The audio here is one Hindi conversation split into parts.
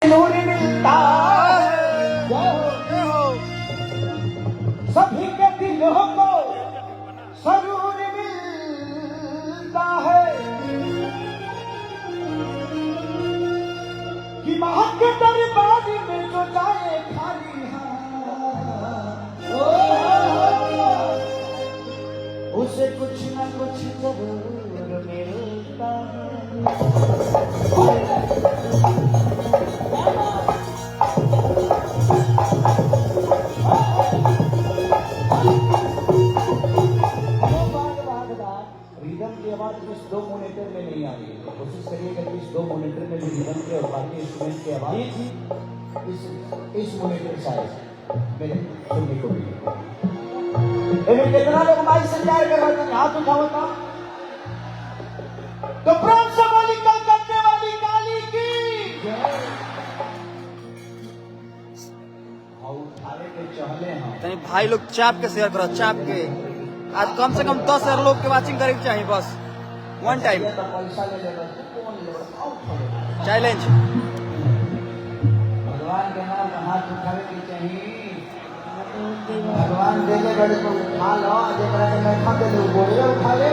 नूर मिलता सभी के दिलों को सरूर मिलता है कि मां के दरबार में जो जाए खाली उसे कुछ न कुछ जरूर मिलता रिदम की आवाज इस दो मॉनिटर में नहीं आ रही है। कोशिश करिएगा कि इस दो मॉनिटर में भी रिदम के और बाकी इंस्ट्रूमेंट की आवाज इस मॉनिटर से मेरे सुनने को मिले। कितना लोग माइक से प्यार कर रहे हैं, हाथ उठाओ तो प्रेम से बोली कल करने वाली काली की उठाने के चहले हैं। भाई लोग चाप के शेयर करो, चाप के आज कम से कम 10,000 लोग के वाचिंग करे चाहिए बस वन टाइम चैलेंज। भगवान के नाम में हाथ उठावे की चाहिए। भगवान देले बड़े को उठा लो, जेकरा के मैं खा दे दो बोले उठा ले,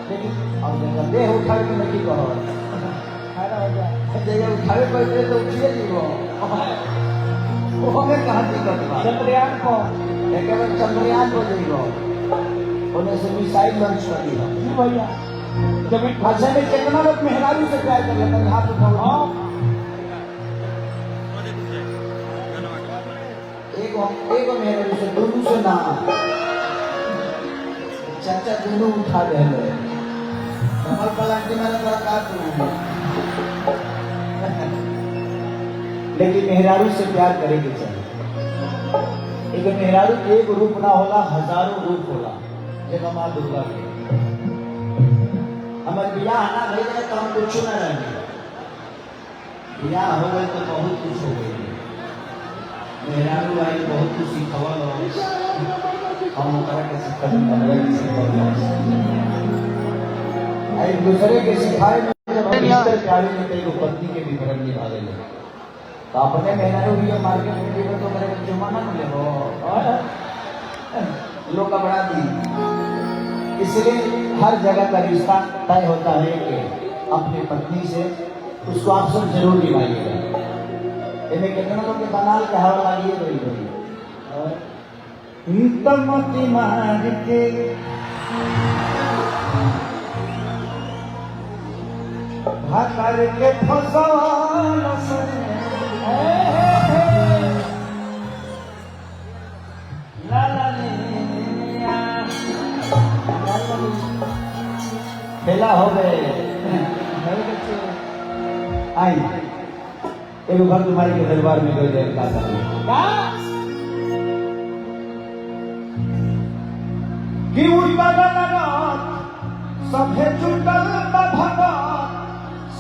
लेकिन अब जब देह उठावे के नहीं कहो खाना हो जाए देह उठावे पड़े तो उठिए जीवो वो हमें कहां दिक्कत बा। चंद्रयान को एक बार चंद्रयान को जीवो उन्हें से मिसाइल लॉन्च कर दिया जी भैया। जब भाषा में कितना लोग मेहरारू से प्यार कर लेते हैं, हाथ उठाओ। एक मेहरारू से दोनों से ना चाचा दोनों उठा दे कमल पलांटी मैंने बड़ा काट लेकिन मेहरारू से प्यार करेंगे चाहिए। एक मेहरारू एक रूप ना होला, हजारों रूप होला। जगह माँ दुर्गा के हमारे बियाह ना भई जाए तो हम कुछ ना रहेंगे, बियाह हो गए तो बहुत कुछ हो गई। मेहरारू आई बहुत कुछ सिखवल हम के सिखा एक दूसरे के सिखाए में प्यारे में कई पत्नी के विवरण निभा रहे हैं तो अपने मेहरारू भी मार्केट में तो मेरे जुर्माना मिले हो लोग का बड़ा दी। इसलिए हर जगह का रिश्ता तय होता है कि अपनी पत्नी से उसको अवसर जरूर निभाइएगा। इन्हें कितना लोग के बनाल के हवा लगी तमती मार के भाकर के फसवान खेला हो गए आई एक बार तुम्हारे के दरबार में कोई देर का कि उड़ता लगा सभे जुटल भगत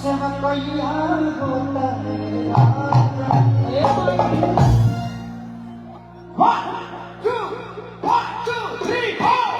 सब कैया होता है। 1 2 1 2 3 4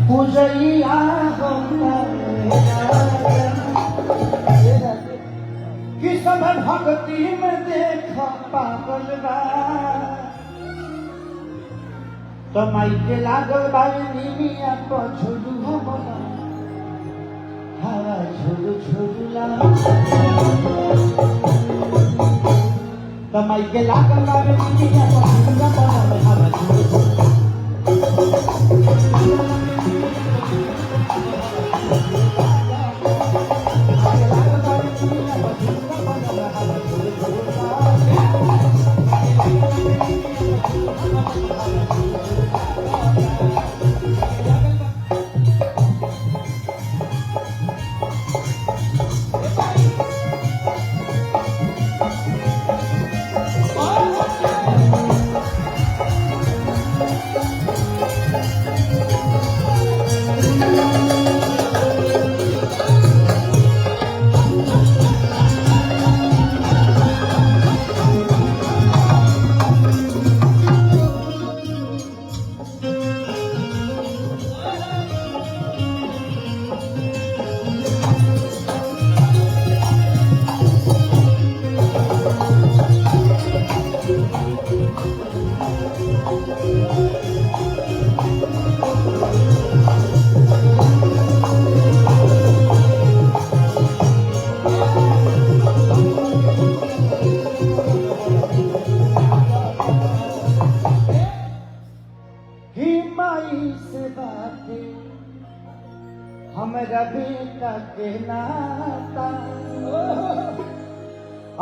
पूजैया कि सब भक्ति में देखा पागल बा तो माई के लागल बाई निमिया को झुलू बना हवा झुलू झुलूला तो माई के लागल बाई निमिया को हमरा बेटा के नाता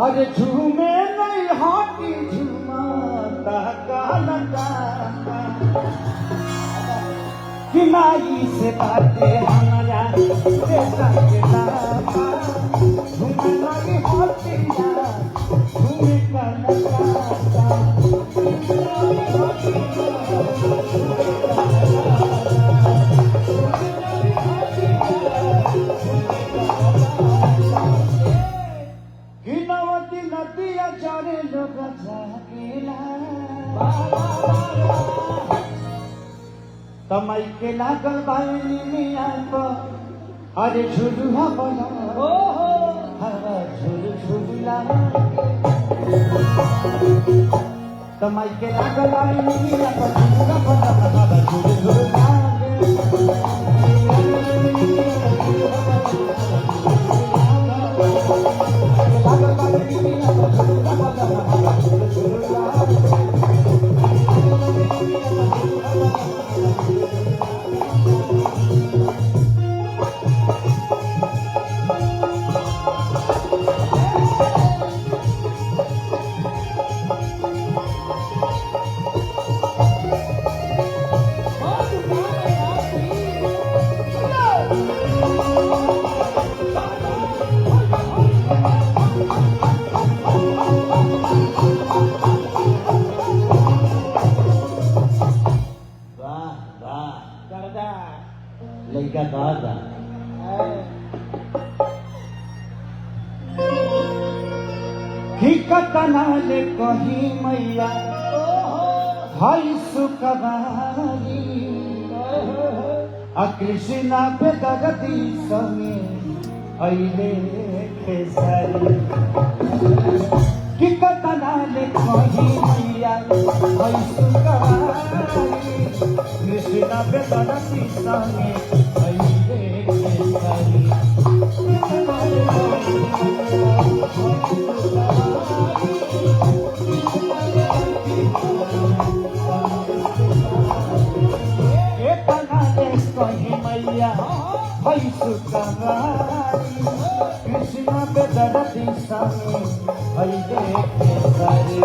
अरे झूमे नहीं हाथी झुमाता काला कि माई से बातें हमारा बेटा के नाता झूमे नहीं हाथी झूमे काला नदिया चरे लोग तमई के लागल बाई मिया को अरे झुलुआ बना हवा झुलु झुलुला तमई के लागल बाई मिया को झुलुआ बना हवा झुलु झुलुला लड़का दादा कतनाले कही मैया भाई सुखबारी कृष्णा पे दगती संगे अइले खेसारी कि कतनाले कही मैया भाई सुखबारी कृष्णा पे दगती संगे अइले खेसारी कृष्ण पे दरदी संगे अइले खेसारी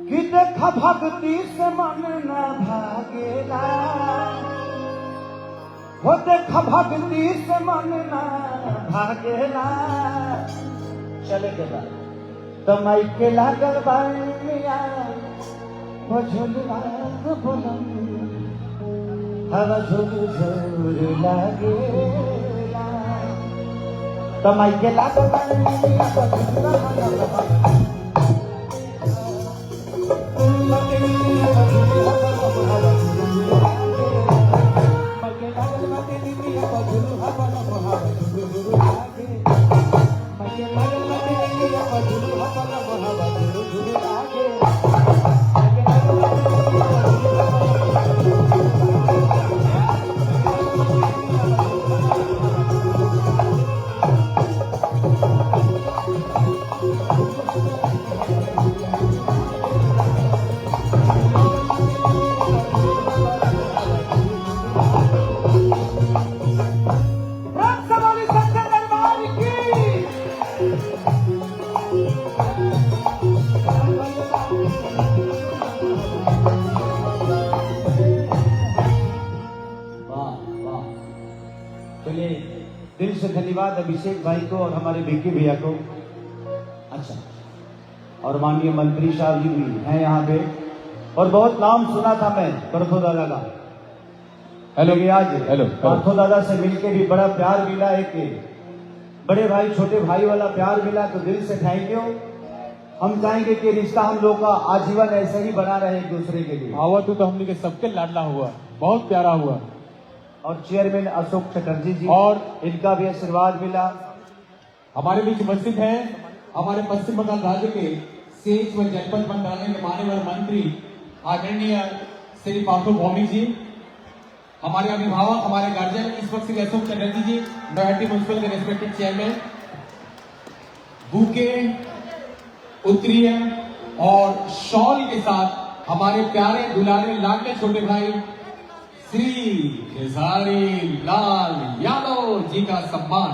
कि देख भक्ति से मन न भागेला हो देख भक्ति से मन न भागेला चले के बाद तमई के लागल बानिया हो झुलवा बोलम हवा झुलु झुलु लागेला तमई के लागल बानिया हो झुलवा दिल से धन्यवाद अभिषेक भाई को और हमारे भिक्की भैया को। अच्छा, और माननीय मंत्री साहब जी भी हैं यहाँ पे, और बहुत नाम सुना था मैं पार्थो दादा का। हेलो आज हेलो पार्थो दादा से मिलके भी बड़ा प्यार मिला, एक बड़े भाई छोटे भाई वाला प्यार मिला, तो दिल से थैंक यू। हम चाहेंगे कि रिश्ता हम लोग का आजीवन ऐसे ही बना रहे एक दूसरे के लिए। आवा तो हमने के सबके लाडला हुआ, बहुत प्यारा हुआ। और चेयरमैन अशोक चटर्जी जी, और इनका भी आशीर्वाद मिला। हमारे बीच उपस्थित है हमारे पश्चिम बंगाल राज्य के सेच व जनपद मंत्रालय के माननीय मंत्री आदरणीय श्री पार्थो भौमिक जी, हमारे अभिभावक, हमारे गार्जियन इस वक्त श्री अशोक चटर्जी जी, नोएडा म्युनिसिपल के रेस्पेक्टेड चेयरमैन, बुके, उत्तरीय और शॉल के साथ हमारे प्यारे दुलारे लाडले छोटे भाई श्री खेसारी लाल यादव जी का सम्मान।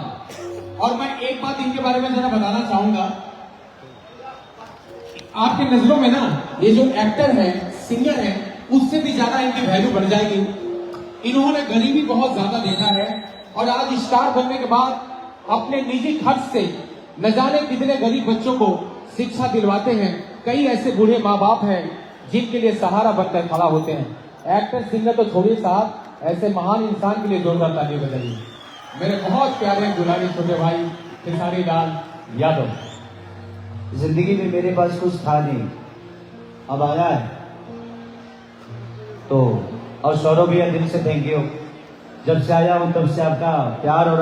और मैं एक बात इनके बारे में जरा बताना चाहूंगा, आपके नजरों में ना ये जो एक्टर है, सिंगर है, उससे भी ज्यादा इनकी वैल्यू बढ़ जाएगी। इन्होंने गरीबी बहुत ज्यादा देखा है और आज स्टार बनने के बाद अपने निजी खर्च से न जाने कितने गरीब बच्चों को शिक्षा दिलवाते हैं। कई ऐसे बूढ़े माँ बाप हैं जिनके लिए सहारा बनकर खड़ा होते हैं। एक्टर सिंगर तो छोड़िए साहब, ऐसे महान इंसान के लिए जोरदार ताली बजाइए। मेरे बहुत प्यारे दुलारी छोटे भाई खेसारी लाल यादव। जिंदगी में मेरे पास कुछ था नहीं, अब आया है तो, और सौरभ भैया दिल से थैंक यू। जब से आया हूं तब से आपका प्यार और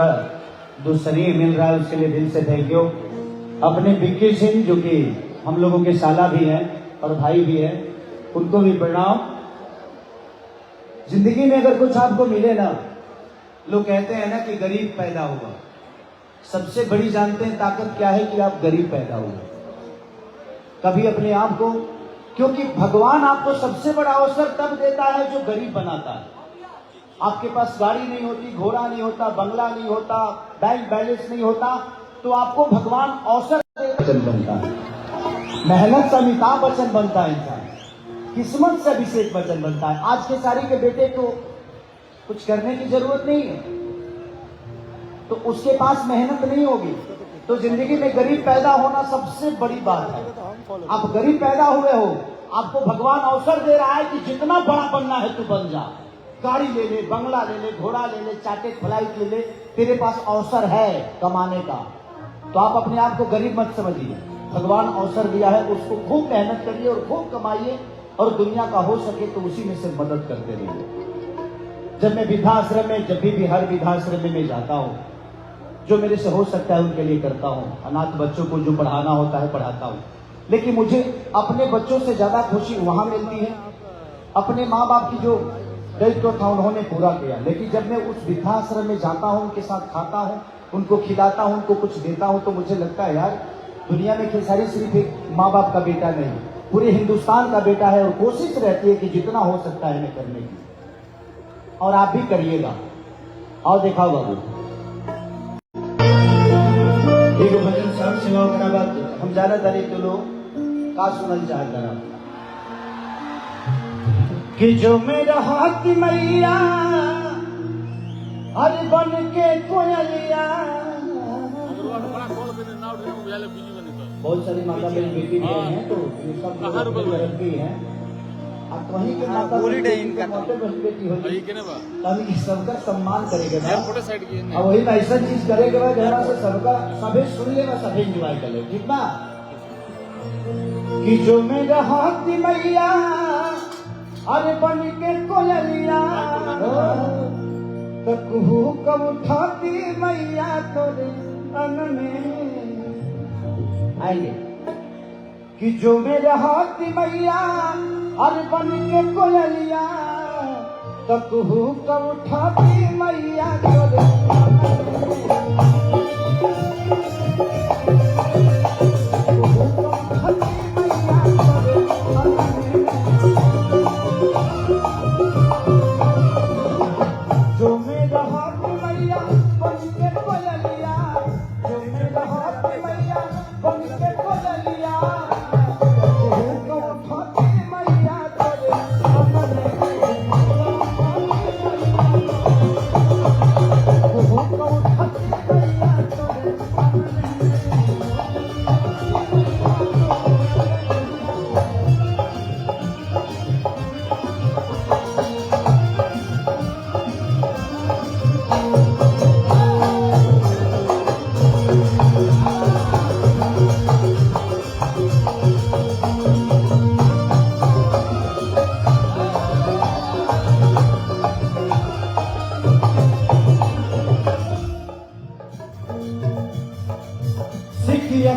जो स्नेह मिल रहा है उसके लिए दिल से थैंक यू। अपने विक्की सिंह जो कि हम लोगों के साला भी हैं और भाई भी हैं, उनको भी प्रणाम। जिंदगी में अगर कुछ आपको मिले ना, लोग कहते हैं ना कि गरीब पैदा हुआ, सबसे बड़ी जानते हैं ताकत क्या है कि आप गरीब पैदा हुए। कभी अपने आप को, क्योंकि भगवान आपको सबसे बड़ा अवसर तब देता है जो गरीब बनाता है। आपके पास गाड़ी नहीं होती, घोड़ा नहीं होता, बंगला नहीं होता, बैंक बैलेंस नहीं होता, तो आपको भगवान अवसर बच्चन बनता है। मेहनत से अमिताभ बच्चन बनता है इंसान, किस्मत से अभिषेक बच्चन बनता है। आज के सारी के बेटे को कुछ करने की जरूरत नहीं है, तो उसके पास मेहनत नहीं होगी, तो जिंदगी में गरीब पैदा होना सबसे बड़ी बात है। आप गरीब पैदा हुए हो, आपको भगवान अवसर दे रहा है कि जितना बड़ा बनना है तू बन जा। गाड़ी ले ले, बंगला ले ले, घोड़ा ले ले, चार्टेड फ्लाइट ले ले, तेरे पास अवसर है कमाने का। तो आप अपने आप को गरीब मत समझिए, भगवान अवसर दिया है, उसको खूब मेहनत करिए और खूब कमाइए, और दुनिया का हो सके तो उसी में से मदद करते रहिए। जब मैं वृद्धाश्रम में, जब भी हर वृद्धाश्रम में मैं जाता हूँ, जो मेरे से हो सकता है उनके लिए करता हूँ। अनाथ बच्चों को जो पढ़ाना होता है पढ़ाता हूँ, लेकिन मुझे अपने बच्चों से ज्यादा खुशी वहां मिलती है। अपने माँ बाप की जो दायित्व था उन्होंने पूरा किया, लेकिन जब मैं उस वृद्धाश्रम में जाता हूँ, उनके साथ खाता हूँ, उनको खिलाता हूँ, उनको कुछ देता हूँ, तो मुझे लगता है यार दुनिया में खेसारी सिर्फ एक माँ बाप का बेटा नहीं, पूरे हिंदुस्तान का बेटा है। और कोशिश रहती है कि जितना हो सकता है हमें करने की, और आप भी करिएगा। और देखा बाबू एक भजन सब सेवा करा बात हम ज्यादा तारीख तो लोग का सुनल चाहता रहा कि जो मेरा हाथ मैया हर बन के कोयलिया। बहुत सारी माता मेरी बेटी भी हैं, तो ये सब लड़की हैं। अब वहीं के माता मोटे बेटी होगी, तभी कि सबका सम्मान करेगा। अब वही ना ऐसा चीज करेगा जरा से सबका सभी सुन लेगा, सभी एंजॉय कर ले, ठीक ना। कि जो मेरा हाथ मैया अरे बन के कोयलिया, तो कुहू कब उठाती मैया तोरे तन में आएंगे। कि जो मेरे हाथ मैया अरे बन के कोयलिया, तो कुहू कब उठाती मैया तोरे तन में।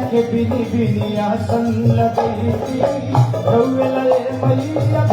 के बिनी बिनी आसन लगई थी, रउए लए मैया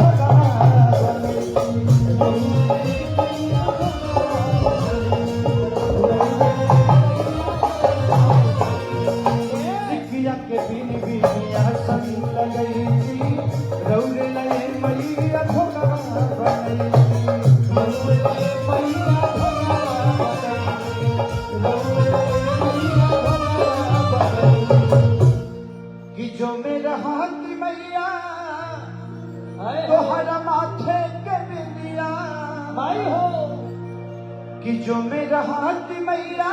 कि जो मेरा हाथ मैया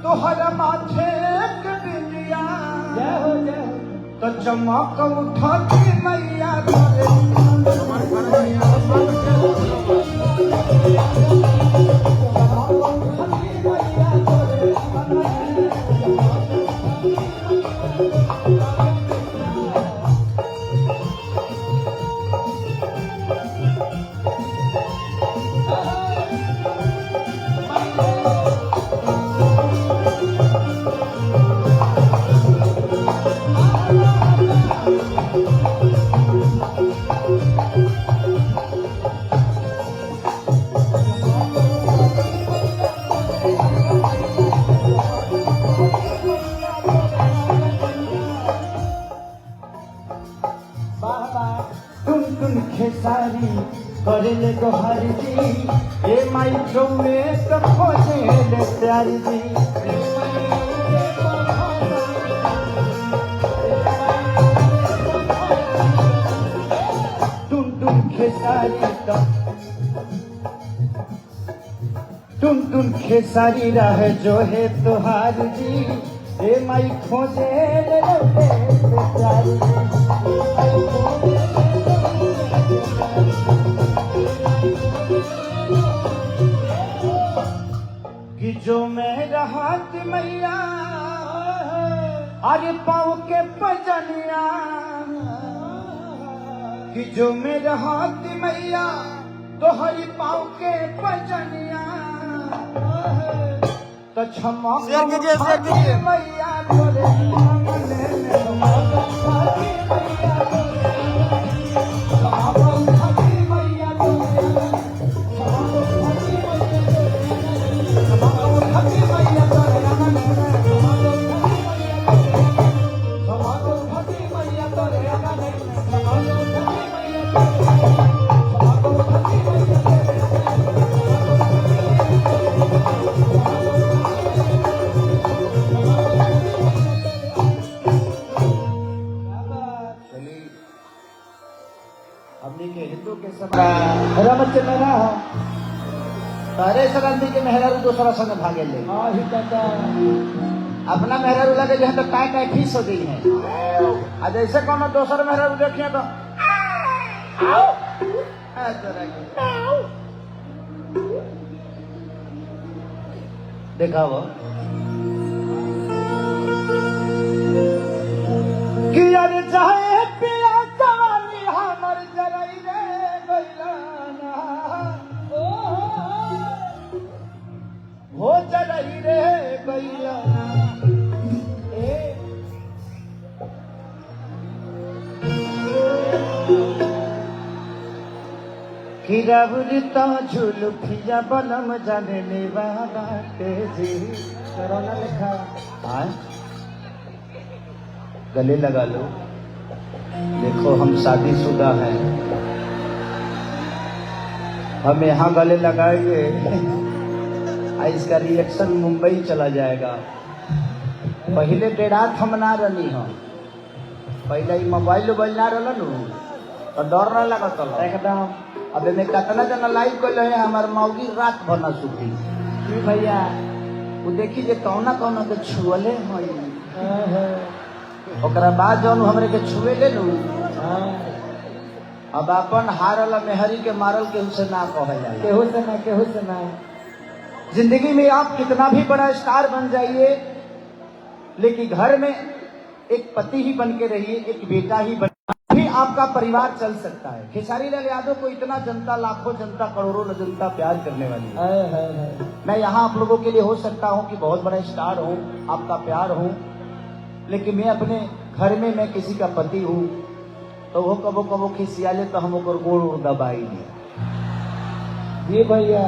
तोहरा माथे के बिंदिया तो चमक उठाती मैया खेसारी करेले गोहारी जी ए माई चौमे तो खोजे ले प्यारी जी टुन टुन खेसारी तो टुन टुन खेसारी रह जो है तुहार जी ए माई खोजे ले प्यारी जी कि जो मेरा हाथ मैया अरे पाँव के पजनिया कि जो मेरा हाथ मैया तो हरी पाँव के पजनिया तो क्षमा शेयर कीजिए मैया बोले रामचंद्र तारे सरंदी के मेहरारू दूसरा संग भागे ले अपना मेहरारू लगे जो है तो काय काय फीस हो गई है आज ऐसे कौन दूसरा मेहरारू देखिए तो देखा वो कि यार चाहे पिया जवानी हमर जरई रे गइलाना हो जरई रे गइलाना कि रवृता झुलफिया बलम जाने ले बाटे जी करोना लिखा आए गले लगा लो देखो हम शादीशुदा हैं हम यहाँ गले लगाएंगे इसका रिएक्शन मुंबई चला जाएगा पहले डेरात हम ना रही हम पहले मोबाइल ना रहा तो डर ना लगा एकदम अब मैं कितना जना लाइव कर रहे हमारे मौगी रात भर ना सुती भैया वो देखी जे कौना कौना के छुअले ओकरा बाद जौन हमरे के छुए ले लू अब अपन हारल मेहरी के मारल केहू से ना कहे जाए केहू से ना जिंदगी में आप कितना भी बड़ा स्टार बन जाइए लेकिन घर में एक पति ही बन के रहिए एक बेटा ही बन भी आपका परिवार चल सकता है। खेसारी लाल यादव को इतना जनता लाखों जनता करोड़ों जनता प्यार करने वाली है। मैं यहाँ आप लोगों के लिए हो सकता हूँ कि बहुत बड़ा स्टार हूँ आपका प्यार हूँ लेकिन मैं अपने घर में मैं किसी का पति हूँ तो वो कबो कबो खिसियाले तो हम गोड़ उड़ दबाई नहीं ये भैया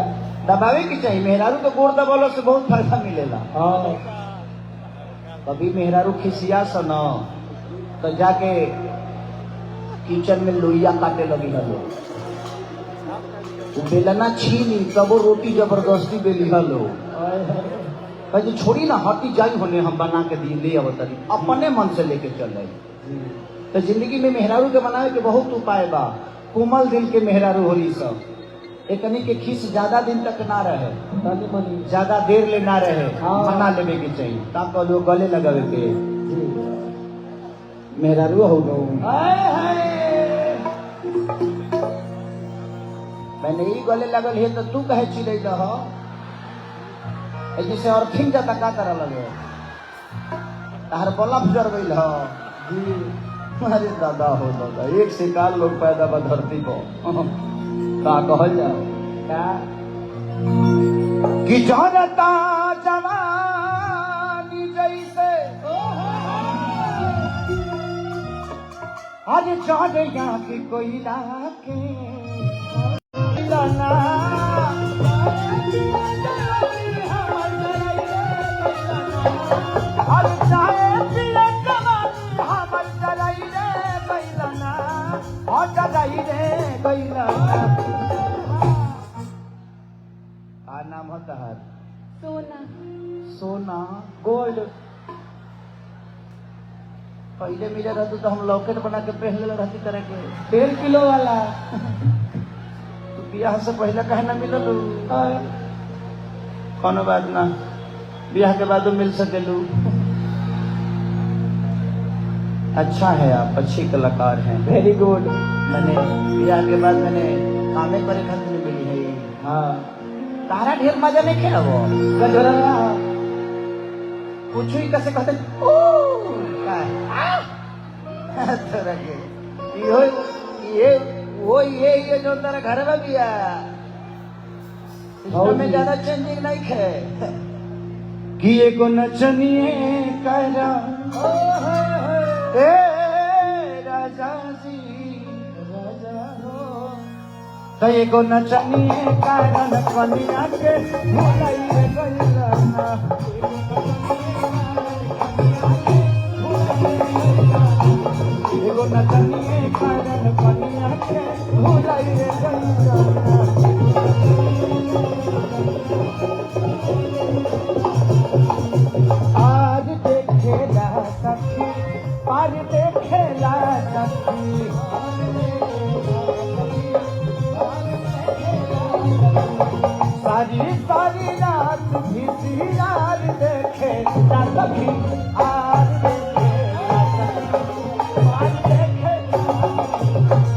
दबावे की चाहिए मेहरारू तो गोड़ दबालो से बहुत फायदा मिलेगा कभी मेहरारू खिसिया स न तो जाके किचन में लोहिया काटे लगी हलो बेलना छीनी तब रोटी जबरदस्ती बेली हलो कहे छोड़ी ना हटी जाई होने हम बना के दी ले अवतरी अपने मन से लेके चल रही तो जिंदगी में मेहरारू के बनाए के बहुत उपाय बा कोमल दिल के मेहरारू होली सब एकनी के खीस ज्यादा दिन तक ना रहे, ज्यादा देर ले ना रहे, मना लेवे के चाहिए। ताकि लोग गले लगावे के मेरा रू हो गो मैंने ही गले लगल है तो तू कहे चिड़ै रह जैसे और खिंग जाता का कर लगे तार बल्ब जर गई ह जी। अरे दादा हो दादा, एक से काल लोग पैदा बा धरती को का कहल जाओ क्या कि जनता जवानी जैसे आज जाने यहाँ की कोई राके लाना आज चाहे पिले जवानी हमर जलाई रे बैलना और जलाई रे बैलना। का नाम होता है? सोना। सोना गोल्ड। पहले मिले रहते तो हम लॉकेट बना के पहन ले रहती तरह के 1.5 किलो वाला। तो ब्याह से पहले कहे ना मिलल कोनो बात ना, ब्याह के बाद मिल सकेलू। अच्छा है, आप अच्छी कलाकार हैं, वेरी गुड। मैंने ब्याह के बाद मैंने कामे करे खातिर मिली है। हाँ तारा ढेर मजा नहीं खेला वो कुछ ही कैसे कहते ये जो तेरा घर में भी है में ज्यादा चेंजिंग नहीं है कि ये को नचनिए करा राजा जी राजा हो तो ये को नचनिए कारण कनिया के भुलाई रे गइलना एगो नचनिए कारण कनिया के भुलाई रे गइलना। आज देखेला सखी आज देखेला सखी सारी सारी रात भी यार देखे सखी आज देखेला सखी आज देखेला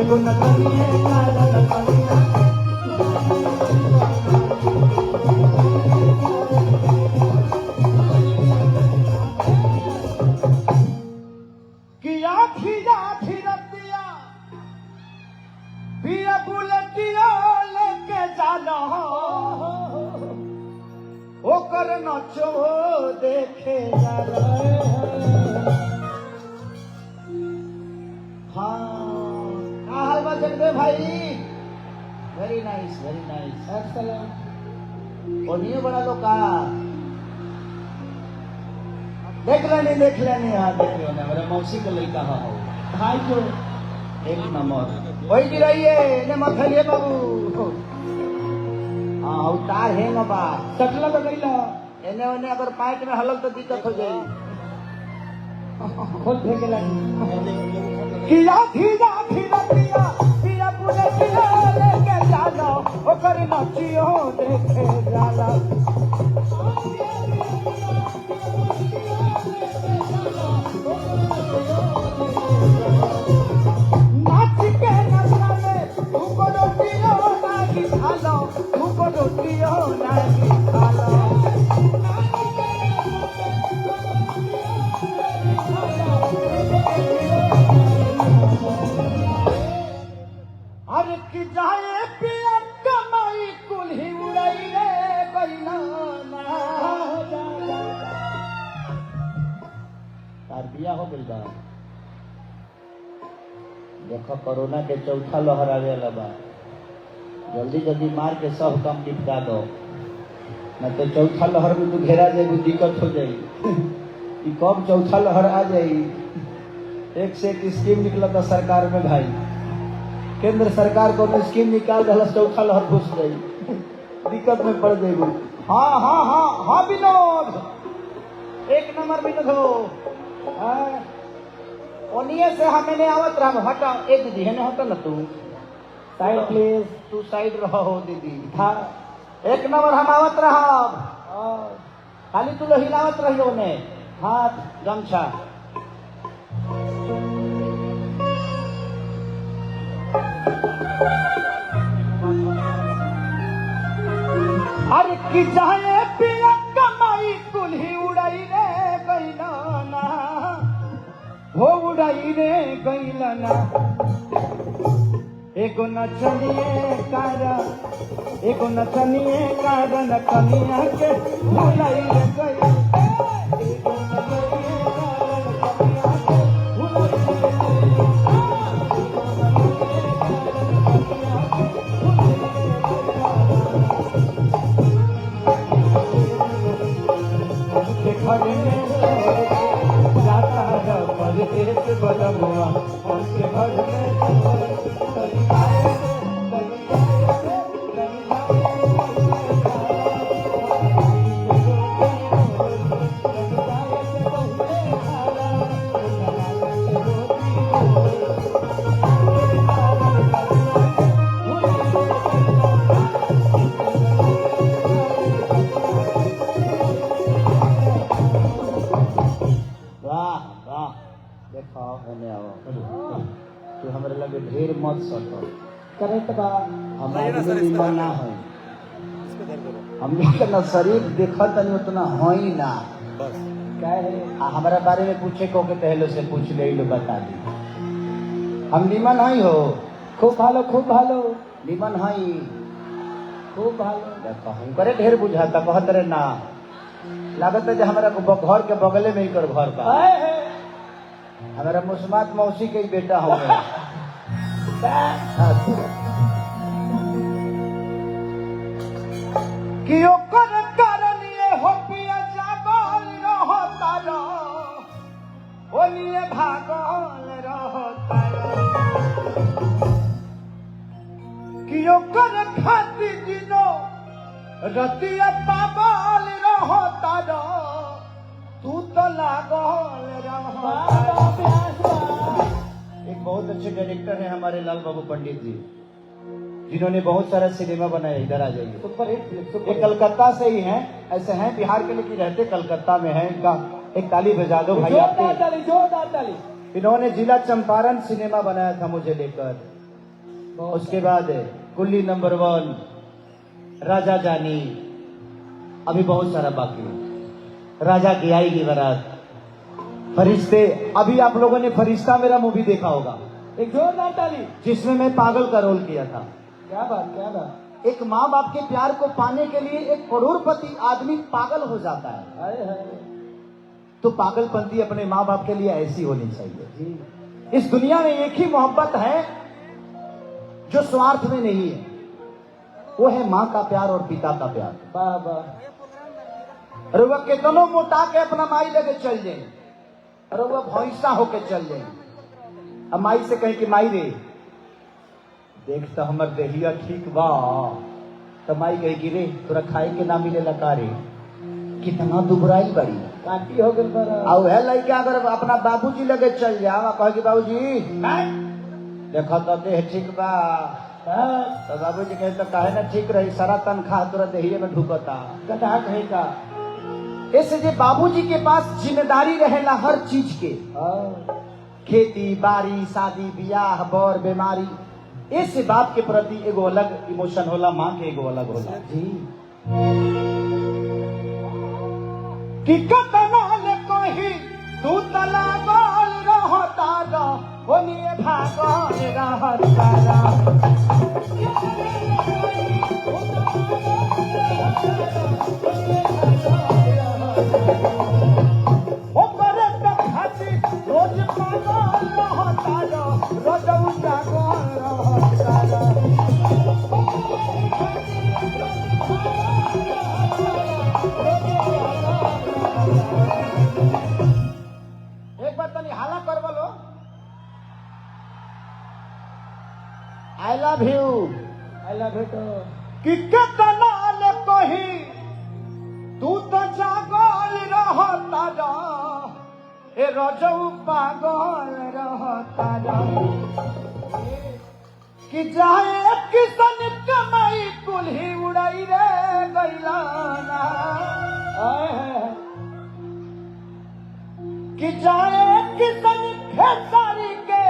एगो नचनिए कारण कनिया ओकर नचो देखे जा रहे हाँ हाल बा जगदे भाई वेरी नाइस एक्सलेंट ओनियो बड़ा लोग का देख लेनी हाँ देख लो मेरा मौसी का लड़का हो भाई जो एक नंबर वही की रहिए ने मथलिए बाबू हाँ उतार है ना बा चटला तो गई ला एने ओने अगर पाइट में हलल तो दिक्कत हो जाए खुद फेंके लगी किया धीरा धीरा पिया पिया पूरे पिया लेके जाना ओकर नचियो देखे जाला नाच के नशा में तू को रोटियो नागी खालो तू को रोटियो नागी खालो अरे कि जाए पिया कमाई कुल्ही उड़ाई रे बैला ना तार बिया हो गइल बा देखो कोरोना के चौथा लहर आवे वाला बा जल्दी जल्दी मार के सब काम निपटा दो न तो चौथा लहर में तो घेरा जाए दिक्कत हो जाई कि कब चौथा लहर आ जाई। एक से एक स्कीम निकला था सरकार में भाई केंद्र सरकार को स्कीम निकाल रहा चौथा लहर घुस जाई दिक्कत में पड़ जाएगी। हाँ हाँ हाँ हाँ विनोद एक नंबर विनोद हो ओनिए से हमें आवत रहा हटा एक दीदी है ना हटा ना तू साइड प्लीज तू साइड रहो दीदी हाँ एक नंबर हम आवत रहा खाली तू लो हिलावत रहियो ने हाथ गमछा अरे की जाए पिया कमाई कुल्ही उड़ाई रे गैलाना हो उड़ाई रे गैलाना एगो नचनिए कारण कनिया के भुलाई रे गैलाना घर में जाता है परदेश बलमुआ उसके घर तू हमारे लगे ढेर मत सटो करेक्ट बा हमारे निमन ना है हम ना शरीर देखत नहीं उतना होई ना बस क्या है हमारा बारे में पूछे को के पहले से पूछ ले लो बता दी हम निमन हई हो खूब भालो निमन हई खूब भालो देखो हम करे ढेर बुझाता कहत रे ना लागत है हमारा घर के बगले में ही कर घर बा हमारा मुस्मात मौसी के ही बेटा हो गया कि ओकर कारण ये हो पिया जागल रहता रो ओनिए भागल रहता कि ओकर खातिर दिनो रतिया पागल रहता रो तू तो लागल एक बहुत अच्छे डायरेक्टर हैं हमारे लाल बाबू पंडित जी जिन्होंने बहुत सारा सिनेमा बनाया इधर आ जाइए सुपर हिट ये कलकत्ता से ही हैं ऐसे हैं बिहार के लेकिन रहते कलकत्ता में हैं इनका एक ताली बजा दो भाई जोरदार ताली इन्होंने जिला चंपारण सिनेमा बनाया था मुझे लेकर उसके बाद कुल्ली नंबर 1 राजा जानी अभी बहुत सारा बाकी है राजा की आएगी बारात फरिश्ते अभी आप लोगों ने फरिश्ता मेरा मूवी देखा होगा एक जोरदार ताली जिसमें मैं पागल का रोल किया था क्या बात एक माँ बाप के प्यार को पाने के लिए एक करोड़पति आदमी पागल हो जाता है तो पागलपंती अपने माँ बाप के लिए ऐसी होनी चाहिए इस दुनिया में एक ही मोहब्बत है जो स्वार्थ में नहीं है वो है माँ का प्यार और पिता का प्यार बाबा अरे वह कितनों मोटा के अपना माई लेके चल जाए अरे वह भैंसा होके चल जाए अब माई से कहे कि माई रे देख तो हमर देहिया ठीक बा तो माई कहे कि रे तोरा खाए के ना मिले लका रे कितना दुबराई बड़ी काटी हो गई और है लड़का अगर अपना बाबूजी लगे चल जाओ कहे कि बाबूजी देखो तो देह ठीक बा तो बाबूजी कहे तो काहे ना ठीक रही सारा तनख्वाह तोरा देहिए में ढुकता गधा कहे का ऐसे जे बाबूजी के पास जिम्मेदारी रहेला हर चीज के खेती बाड़ी शादी ब्याह बर बीमारी ऐसे बाप के प्रति एगो अलग इमोशन होला माँ के एगो अलग होला जी कि कतना ले कही तू तला गोल रहता रो ओनिए भागल रहता ओकरे खातिर रोज पागल रहता रो रोज उजागल रहता एक बार तनी हाला कर बोलो आई लव यू तो कि कितना ले कही तू तो जागल रहता रो ए रजऊ पागल रहता कि जाए किसन कमाई कुल्ही उड़ाई रे गैलाना कि जाए किसन खेसारी के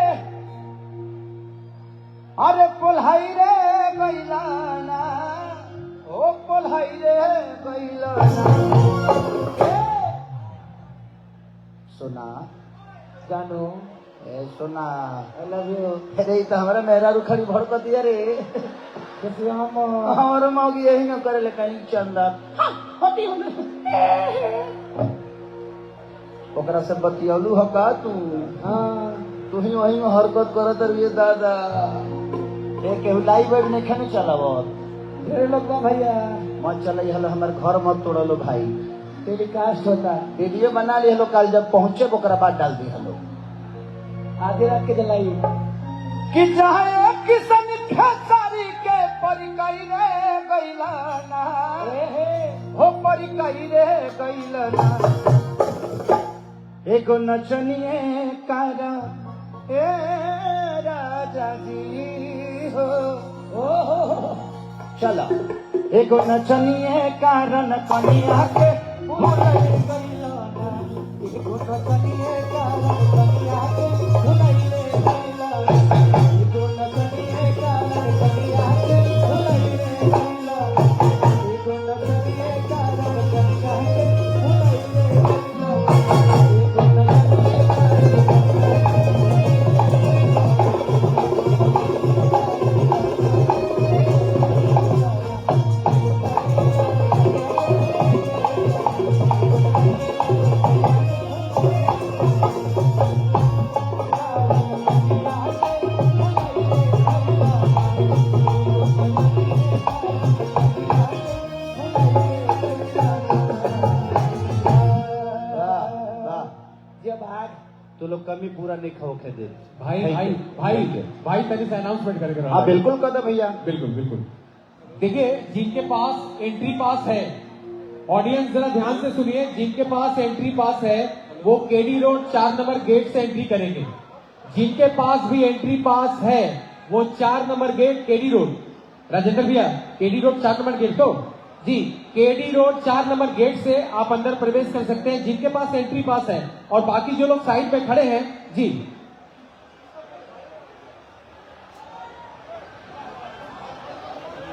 अरे पुल्हाई रे गैलाना ओ पुल्हाई रे गैलाना सुना जानो ए सुना आई लव यू अरे तो हमारा मेहरा रुखड़ी भड़क दिया रे कैसे हम हमारे मौगी यही न करे ले कहीं चंदा होती हम ओकरा से बतियलू हो का तू हाँ तू ही वही में हरकत करत रहिए दादा ए केहू लाइव वेब नहीं खने चलावत ढेर लोग बा भैया मत चलई हलो हमार घर मत तोड़लो भाई टेलीकास्ट होता वीडियो बना ली हलो कल जब पहुंचे ओकरा बाद डाल दी हलो आधे रात के जलाई कि चाहे किसन खेसारी के परिकई रे गैलाना हो परिकई रे गैलाना एगो नचनिए कारा ए राजा जी हो चला एगो नचनिए कारण कनिया के भुलई गैलाना एगो नचनिए कारण कनिया के भुलई गैलाना एगो नचनिए कारण कनिया के भुलई गैलाना एगो नचनिए कारण कनिया के भुलई गैलाना एगो नचनिए जब आज तो लोग कमी पूरा नहीं खाओ खे दे भाई भाई भाई भाई पहले से अनाउंसमेंट करके हाँ बिल्कुल कर दो भैया बिल्कुल बिल्कुल देखिए जिनके पास एंट्री पास है ऑडियंस जरा ध्यान से सुनिए जिनके पास एंट्री पास है वो केडी रोड 4 नंबर गेट से एंट्री करेंगे जिनके पास भी एंट्री पास है वो 4 number gate KD road Rajendra भैया केडी रोड 4 नंबर गेट तो जी केडी रोड 4 नंबर गेट से आप अंदर प्रवेश कर सकते हैं जिनके पास एंट्री पास है और बाकी जो लोग साइड पे खड़े हैं जी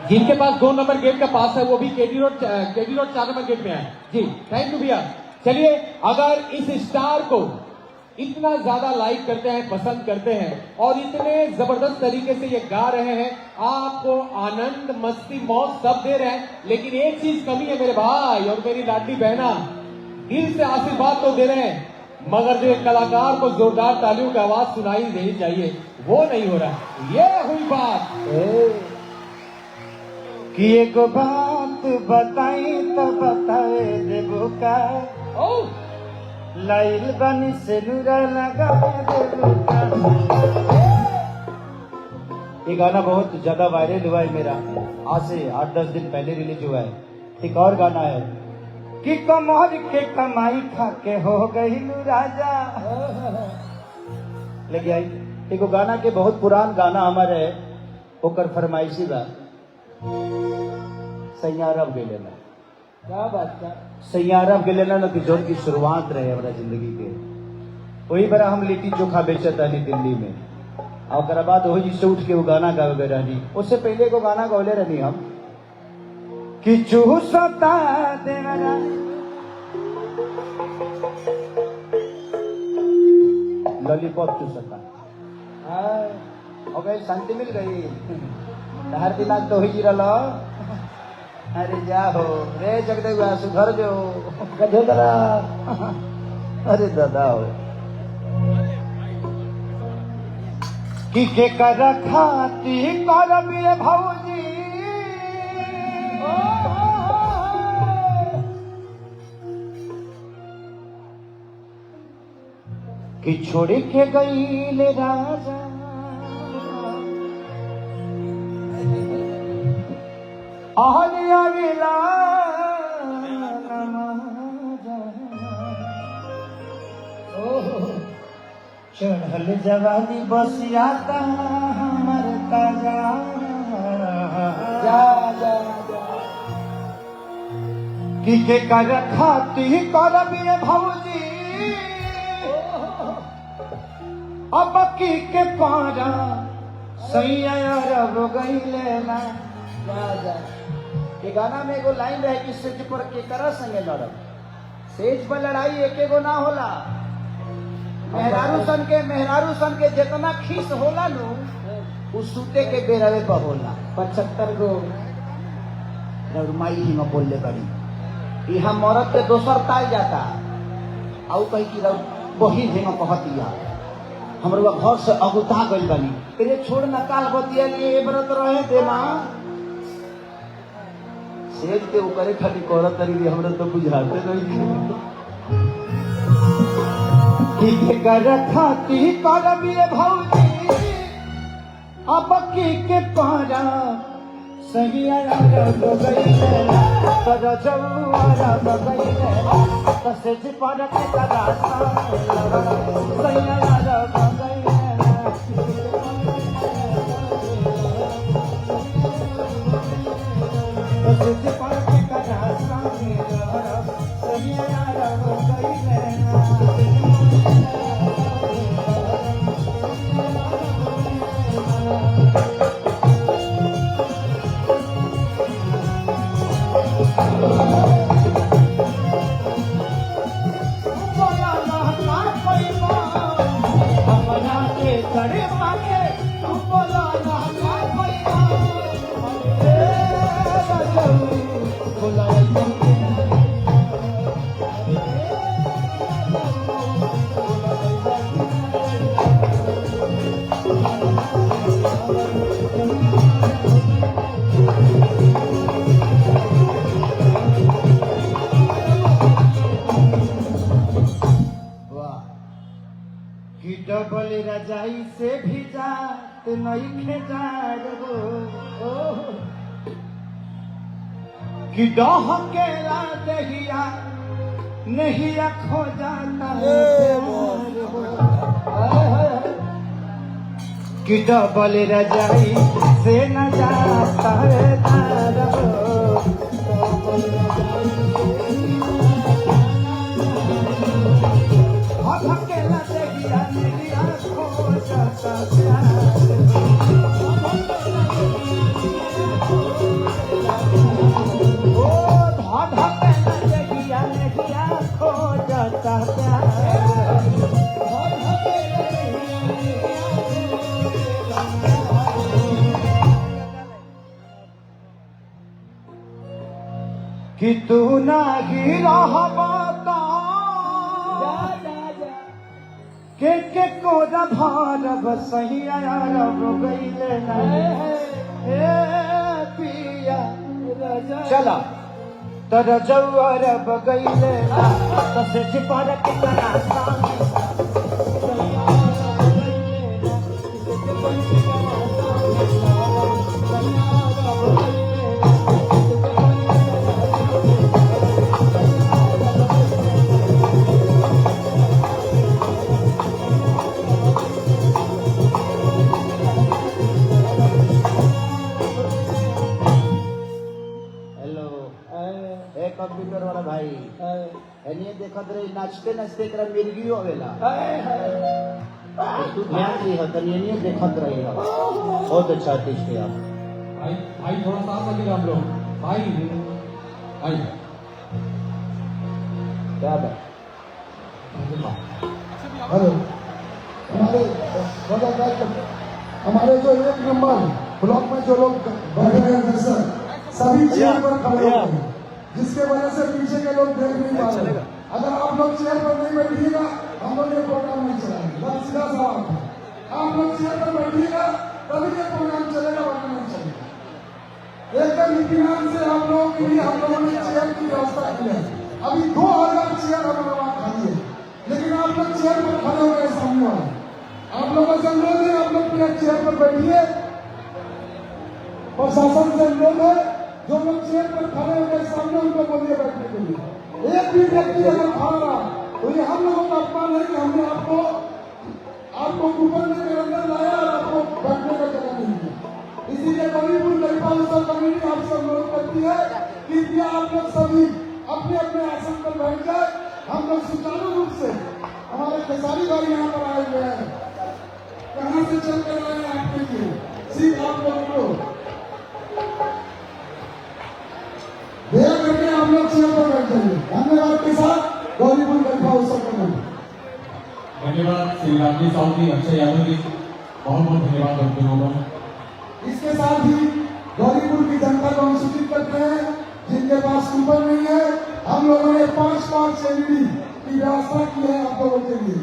जिनके पास 2 नंबर गेट का पास है वो भी केडी रोड 4 नंबर गेट में आए जी थैंक यू भैया चलिए अगर इस स्टार को इतना ज्यादा लाइक करते हैं पसंद करते हैं और इतने जबरदस्त तरीके से ये गा रहे हैं आपको आनंद मस्ती मौज सब दे रहे हैं लेकिन एक चीज कमी है मेरे भाई और मेरी लाडली बहना दिल से आशीर्वाद तो दे रहे हैं मगर जो एक कलाकार को जोरदार तालियों की आवाज सुनाई देनी चाहिए वो नहीं हो रहा ये हुई बात कि एक बात बताई तो बताए देबो का लाइल बनी से नूरा लगा देबो का ये गाना बहुत ज्यादा वायरल हुआ है मेरा आज से 8-10 दिन पहले रिलीज हुआ है एक और गाना है कि कमर के कमाई खा के हो गई राजा लग आई एक गाना के बहुत पुरान गाना हमारे ओकर फरमाइशी बा सैयारब गेले ना क्या बात का सैयारब गेले ना कि जोन की शुरुआत रहे हमारा जिंदगी के वही बड़ा हम लिट्टी चोखा बेचत रहनी दिल्ली में और ओकरा बाद वही से उठ के वो गाना गावे रहनी उससे पहले को गाना गौले रहनी हम कि चूसता देवरा लॉलीपॉप चूसता हो गई शांति मिल गई हर दिमाग तो ही रहा अरे जा हो रे जगदे सुधर जो गधे दरा अरे दादा हो कि के कर खाती करब ये भौजी कि छोड़ के गई ले राजा आहलिया विला नमाजा चढ़ल जवानी बसियाता हमर ताजा जा जा जा की के कर खाती करबिए भौजी अब की के पारा सैया रब गईले ना जा जा ये गाना में एगो लाइन रहे कि सेज पर केकरा संगे लड़ब सेज पर लड़ाई एके गो ना होला मेहरारू सन के जितना खीस होला नु उ सूते के बेरवे पर होला 75 गो रउमाई ही में बोलले बड़ी यहाँ मरद के दोसर ताल जाता आउ कही कि बही हेंग कहतिया हमरो घर से अगुता गइल बनी तेरे छोड़ ना काल बतिया लिए व्रत रहे देना सेज के ऊपर खाली करत तरी हमरा तो बुझाते नहीं की कर खाती करबिए भौजी अब की के पारा सहिया रब गईले कर जौरा गईले तसे जी पर के करा सहिया रब गईले तसे जी पर के करा सहिया रब गईले डबल रजाई से भी जात नहीं खेजार हो कि डह के ला दहिया नहीं खो जाता कि डबल रजाई से न जाता है तार अकेला दहिया नहीं खो जाता कि तू नाही रहबा के को भार बसैया रब गईले ना हे पिया चला तर जौर बगैले तसे छिपर के करा कंप्यूटर वाला भाई एनिए देखत रही नाचते नाचते एकरा मिर्गियो आवेला तू ध्यान दी हो तनी एनिए देखत रही हो बहुत अच्छा आर्टिस्ट है आप भाई भाई थोड़ा सा आगे हम लोग भाई भाई क्या बात हेलो हमारे जो एक नंबर ब्लॉक में जो लोग बैठे हैं सर सभी चेयर पर खड़े हो गए जिसके वजह से पीछे के लोग देख नहीं पा रहे। अगर आप लोग चेयर पर नहीं बैठिएगा हम लोग ये प्रोग्राम नहीं चलाएंगे। बस सीधा सवाल है, आप लोग चेयर पर बैठिएगा तभी ये प्रोग्राम चलेगा वरना नहीं चलेगा। एकदम इत्मीनान से आप लोगों के लिए हम लोगों ने चेयर की व्यवस्था की है। अभी 2000 चेयर हमारे वहाँ खाली है, लेकिन आप लोग चेयर पर खड़े हो गए सामने वाले। आप लोगों से अनुरोध है, आप लोग पूरे चेयर पर बैठिए। प्रशासन से अनुरोध है, जो लोग चेयर पर खड़े हो गए सामने उनको बोलिए बैठने के लिए। एक भी व्यक्ति अगर खड़ा रहा तो ये हम लोगों का अपमान है कि हमने आपको आपको कूपन के अंदर लाया और आपको बैठने का जगह नहीं दिया। इसीलिए गरीबपुर गरीबा उत्सव कमेटी आपसे अनुरोध करती है कि कृपया आप लोग सभी अपने अपने आसन पर बैठ जाए। हम लोग सुचारू रूप से हमारे खेसारी भाई यहाँ पर आए हुए हैं, कहाँ से चल कर आए हैं आपके लिए, सिर्फ आप लोगों को दया करके आप लोग चेयर पर बैठ जाइए। धन्यवाद के साथ गौरीपुर गरीबा उत्सव कमेटी। धन्यवाद श्री रामजी साहू जी, अक्षय यादव जी, बहुत बहुत धन्यवाद आप लोगों को। इसके साथ ही गौरीपुर की जनता को हम सूचित करते हैं जिनके पास कूपन नहीं है, हम लोगों ने 5 एलईडी की व्यवस्था की है आप लोगों के लिए।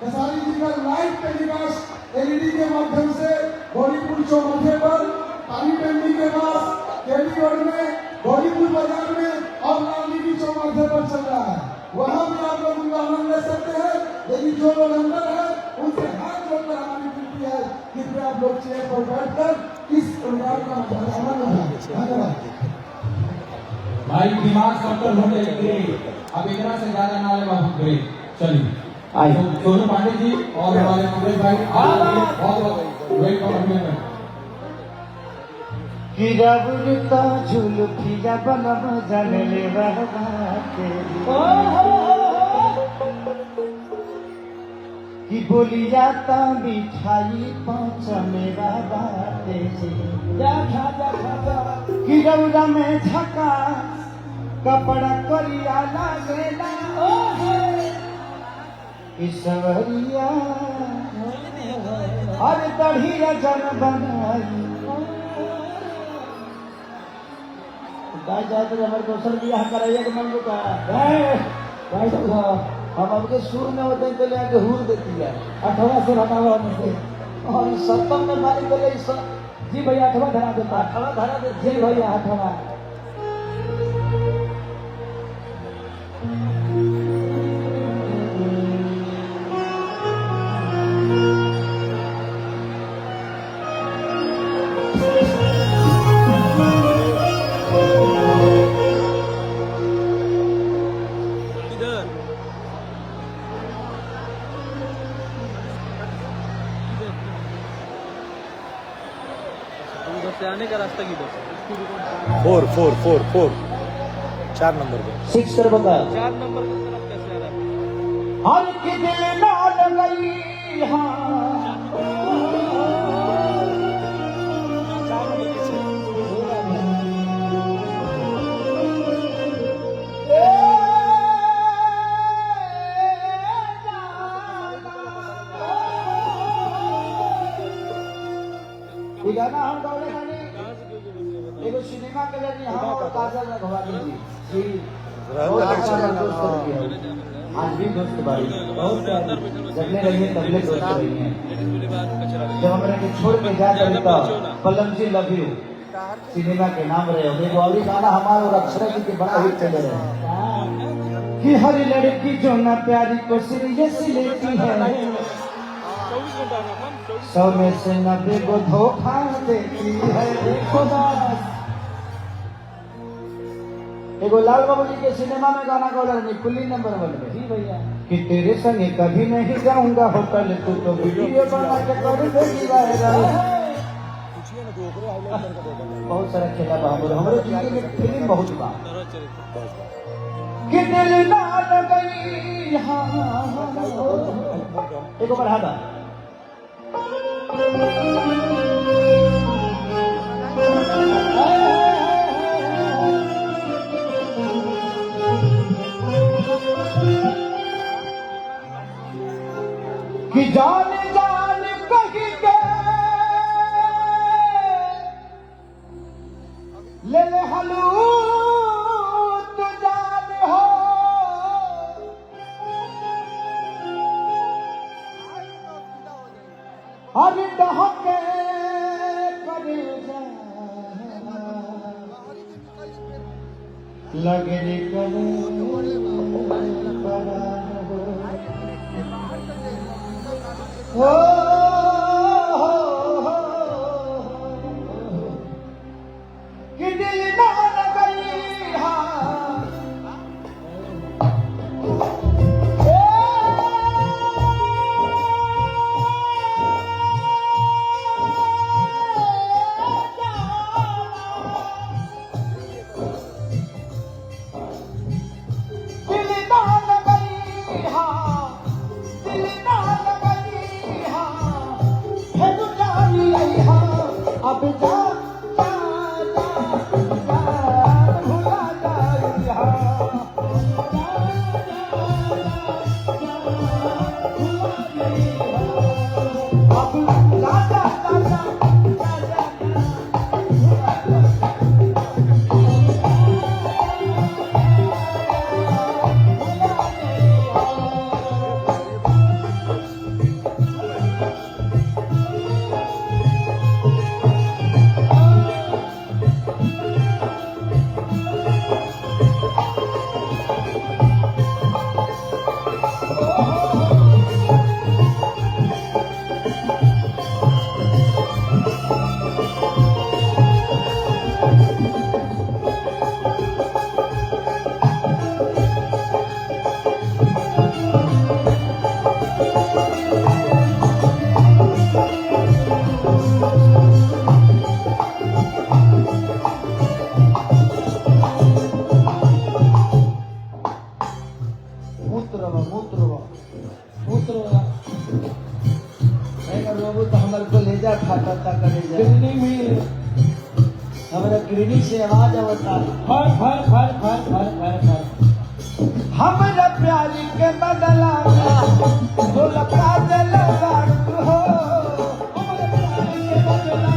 खेसारी जी का लाइव टेलीकास्ट एलईडी के माध्यम से गौरीपुर चौराहे पर, पानी टंकी के पास, केडी रोड में, गौरीपुर बाजार में और लालदीदी चौराहे पर चल रहा है। वहां भी आप लोग उनका आनंद ले सकते हैं। लेकिन जो लोग अंदर है उनसे हाथ जोड़कर हमारी विनती है कि कृपया आप लोग चेयर पर बैठकर इस प्रोग्राम का आनंद उठाएं। धन्यवाद। भाई दिमाग कंट्रोल होने लगे, अब इतना से ज्यादा ना ले बाबू करे। चलिए आइए सोनू पांडे जी और हमारे मंगल भाई बहुत बहुत वेलकम अभिनंदन। गिरवता झुलुकिया बनम जनले रहते कि बोलिया ता मिठाई पाँच मेरा बाटे जा खा गिरौरा में झका कपड़ा करिया लागेला ईश्वरिया अरे दढ़िया जन बनाई गाय जाते हमारे दोसर बियाह कराइए के मन का भाई साहब हम आपके सुर में होते हैं चले आके हुर देती है 8वां सुर हटावा हमसे और 7 में मारी चले जी भैया 8वां धरा देता 8वां धरा दे जी भैया 8वां से आने का रास्ता किधर? 4 नंबर पे 6 सर बता 4 नंबर की तरफ कैसे आ रहा है? हर के दिल लाल गई हाँ गाना हम गौले गाने एगो सिनेमा के जरिए हम और काजल रघवानी जी आज भी दोस्त भाई बहुत जगने रहिए तबले दोस्त रहिए जब हमारे के छोड़ के जा रहे तो पलम जी लव यू सिनेमा के नाम रहे हो देखो अभी गाना हमारा और अक्षरा जी के बड़ा हिट चले रहे कि हर लड़की जो ना प्यारी को सीरियस लेती है 100 में से 90 को धोखा देती है देखो दास एगो लाल बाबू जी के सिनेमा में गाना गा रहे कुल्ली नंबर 1 में जी भैया कि तेरे संगे कभी नहीं जाऊंगा होटल तू तो वीडियो बना के कर देगी वायरल बहुत सारा खेला बा हमारे जिंदगी में फिल्म बहुत बा कि दिल ना गई हां एगो बढ़ा दा कि जान जान कही के ले ले हलू तू जान हो हर डहके करे जा लगे करे हो कि दिल ना लगई हाँ अब जा भुला हमारा गिरनी से आवाज आवता हमारा प्यारी के बदला गोलका दिल गाड़ू हो हमारा प्यारी के बदला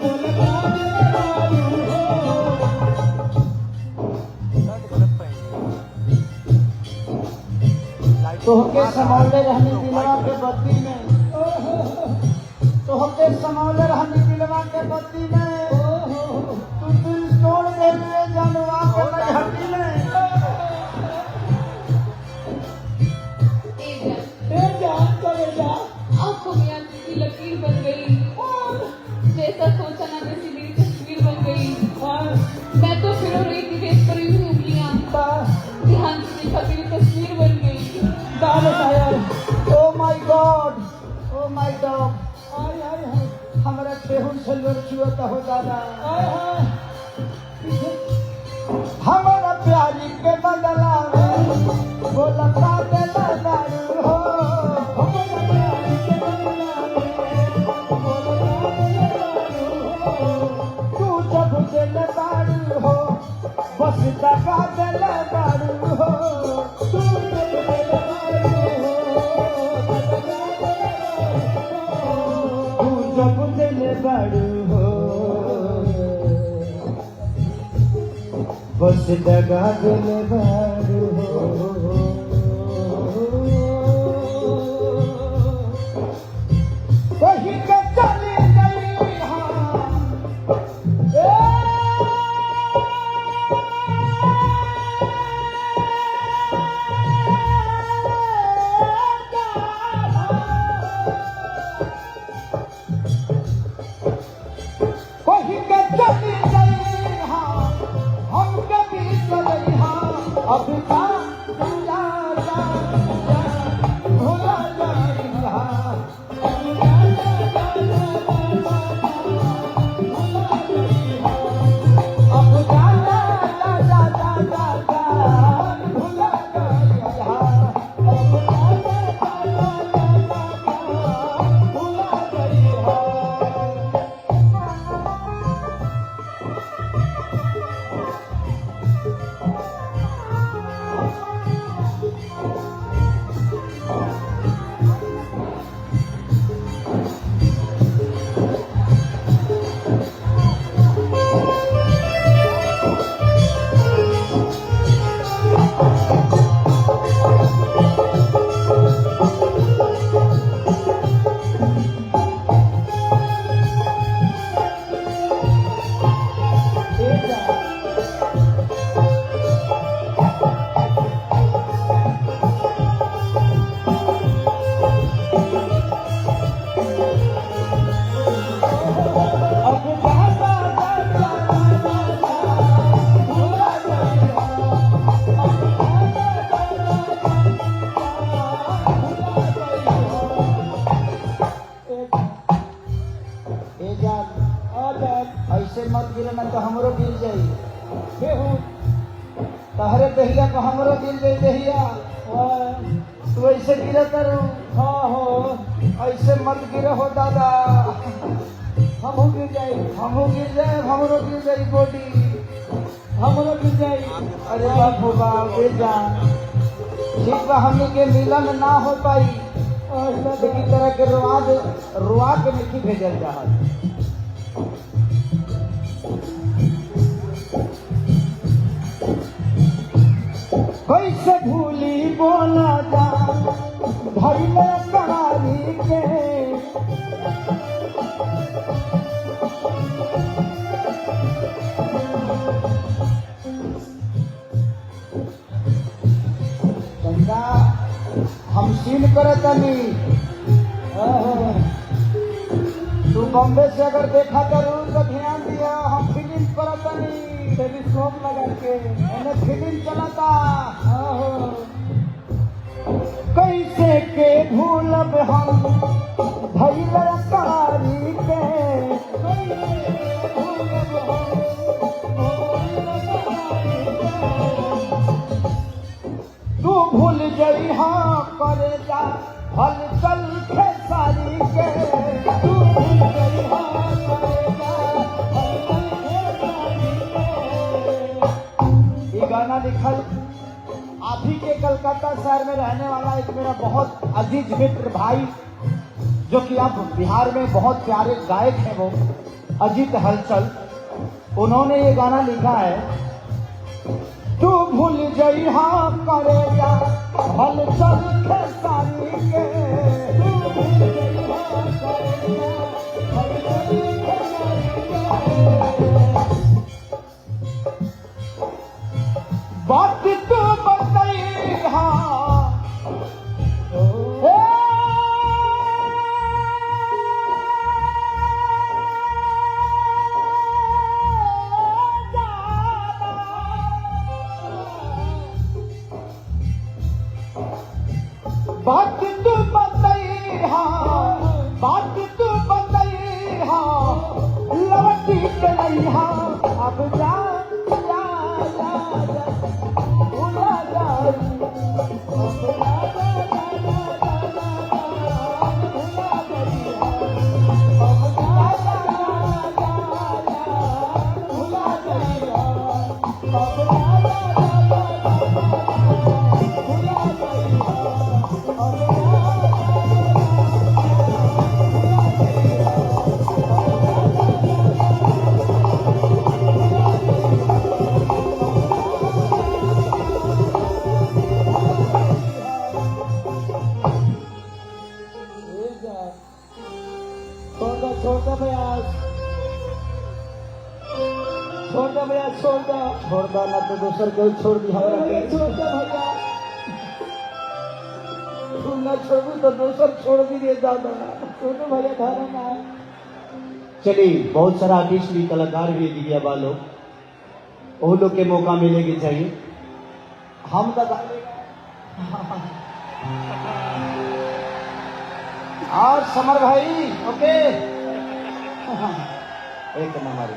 गोलका दिल गाड़ू हो तोहके समौले रहनी दिलवा के बत्ती में तोहके समौले रहनी दिलवा के बत्ती में तू दिल तोड़ दे जानवा के हड्डी में आंखों में आंसू की लकीर बन गई जैसा सोचा ना वैसी मेरी तस्वीर बन गई मैं तो फिर रही थी वेट कर रही हूँ उंगलियां ध्यान से देखा मेरी तस्वीर बन गई ओ माय गॉड हमारा ठेहुन से लोग छुअता हो दादा हमारा प्यारी के बदला वो लगा देला दारू हो हमारा प्यारी के बदला वो लगा देला दारू हो तू जब दिल दारू हो बस दगा देला दारू हो तू जब दिल दारू हो तू जब दिल दारू हो बस दगा दिल दारू हो वही के चली गई वही के चली गई हम कभी चले अब का भोला ऐसे मत गिरे न तो हमरो गिर जाई तहरे दहिया को हमरो गिर जाई दहिया तू ऐसे गिरे करो हाँ हो ऐसे मत गिरे हो दादा हम जाए, हमो गिर जाए, हमरो गिर जाए बॉडी, हमरो गिर जाए। अरे बाप हो बाप, गिर जा। ठीक बा, हमने के मिलन ना हो पाई, लेकिन तरह के रुआ के नहीं भेजल चाहत। कैसे भूली बोला जा धैले करारी के, चंदा हम सीन करे तनी। तू बॉम्बे से अगर देखा जरूर तो ध्यान दिया, हम फिल्म करे तनी टेलीस्कोप लगा के, मैंने फिल्म चलाता। कैसे के भूलब हम धैले करारी के, तू भूल गई हाँ करे जा हल चल खेसारी के, तू भूल गई हाँ करे जा हल चल खेसारी के। ये गाना लिखल अभी के कलकत्ता शहर में रहने वाला एक मेरा बहुत अजीज मित्र भाई, जो कि अब बिहार में बहुत प्यारे गायक हैं, वो अजीत हलचल, उन्होंने ये गाना लिखा है। तू भूल गई हाँ करे जा हल चल खेसारी के, तू भूल गई हाँ करे जा हल चल खेसारी के। बात तू बताई हाँ बात तू बताई हाँ, बात तू बताई हाँ, लवटी के नहीं हाँ, अब जा जा जा जा भूला जा, छोड़ दो ना तो दूसर कोई छोड़ दिया, छोड़ दो भैया, तू ना छोड़ू तो दूसर छोड़ भी दे ज्यादा, छोड़ दो भैया धारा ना। चलिए, बहुत सारा आर्टिस्ट भी कलाकार भी दिया वालों, वो लोग के मौका मिलेगी चाहिए। हम तो और समर भाई ओके, एक नंबर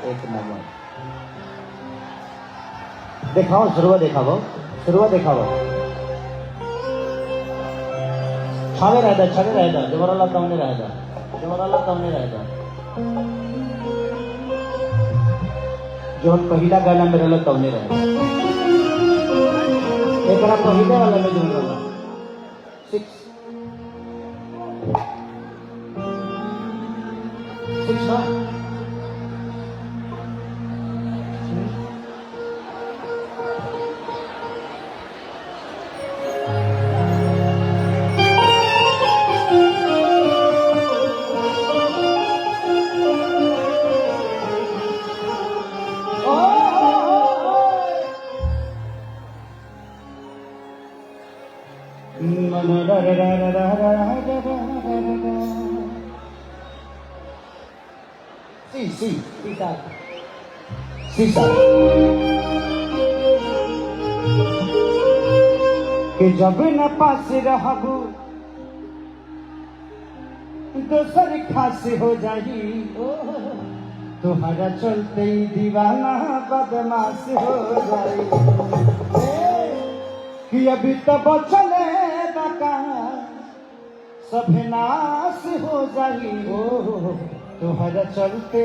देखाओ, शुरुआत देखाओ, शुरुआत देखाओ। छावे रहता जवराला तवने रहता जो पहला गाना में रहला तवने रहता, एक पहले वाला में जो रहला 6 ना शीशा कि जब न पास रहबू दोसर खास हो जाही, तुम्हारा चलते ही दीवाना बदमाश हो जाई, कि अभी तो बचले बका सब नाश हो जाई। तुम्हारा चलते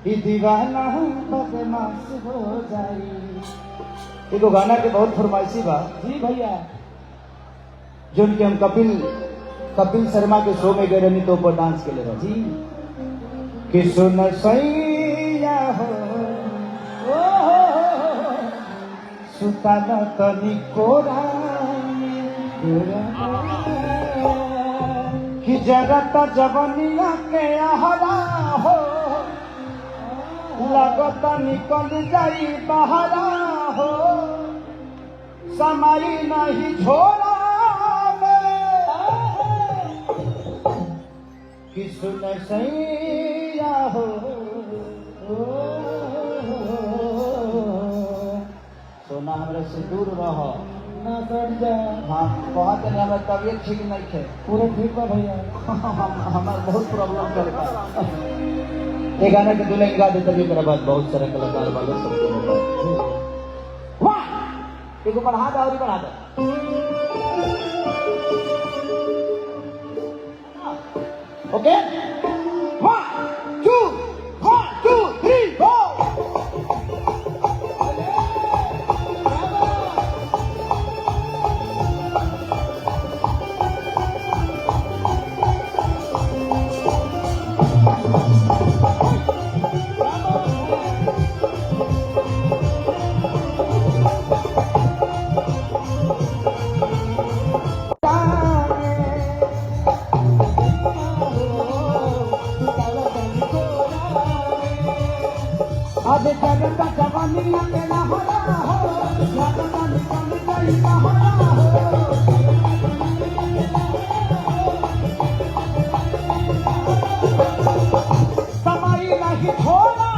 ही दीवाना बदमाश हो जाई। एगो गाना के बहुत फरमाइशी बा जी भैया। जो कि हम कपिल शर्मा के शो में गए रहनी तो ऊपर डांस के लिए रहा जी कि सुन सैया हो सुताना तनी कोरा कि जगत जवनिया के आहरा हो लगत निकल जाई बहरा हो समाई नहीं झोरा कि सुन सैया हो सोना हमरा से दूर रह ना कर जा। हाँ बहुत हमारा तबियत ठीक नहीं थे पूरा ठीक बा भैया। हमारा बहुत प्रॉब्लम चलता। ये गाना के दुल्हन गा देते भी मेरा बात बहुत सारे कलाकार वाले सबको वाह एगो बढ़ा दे और बढ़ा दे। ओके 1 2 3 4 अब जगत जवानी के नहरा हो लगत निकल गई बहरा हो समाई नहीं छोड़ा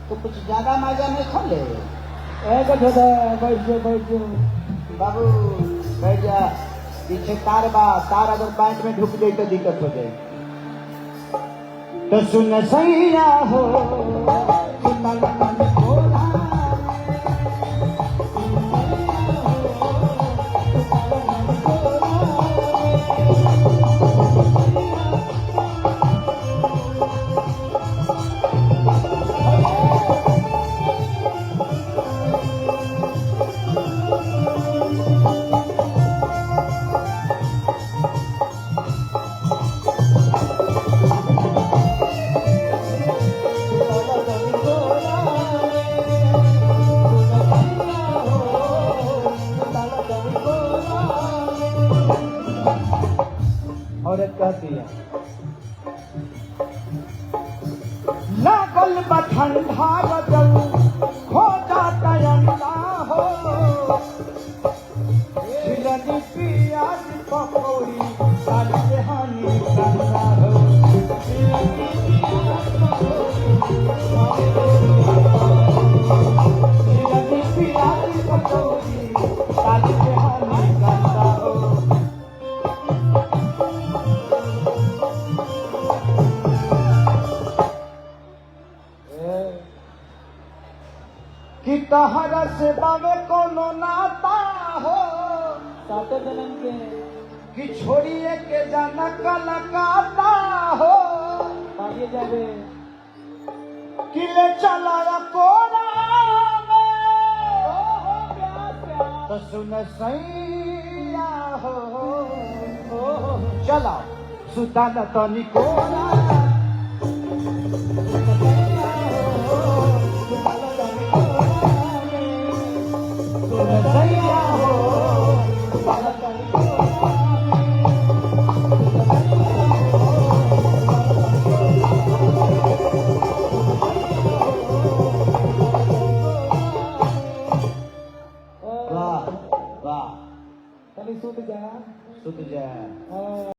तो कुछ ज्यादा मजा नहीं खोले बैठ जाओ बाबू बैठ जा। पीछे तार बा तार अगर पैंट में ढुक जाए तो दिक्कत हो जाए। तो सुन सैया हो औरत कहती है लागल बठंडा रजल हो जाता अंडा हो छिलनी पियाज पकौड़ी साल से हानि करना हो छिलनी पियाज पकौड़ी साल से हानि करना हो कि तहरा से बावे कोनो नाता हो सातों जन्म के कि छोड़िए के जाना कलकाता हो आगे जावे कि ले चला कोरा तो सुन सैया हो चला सुताना तनी कोरा सैया हो वाह वाह खाली सूट जा सुत जा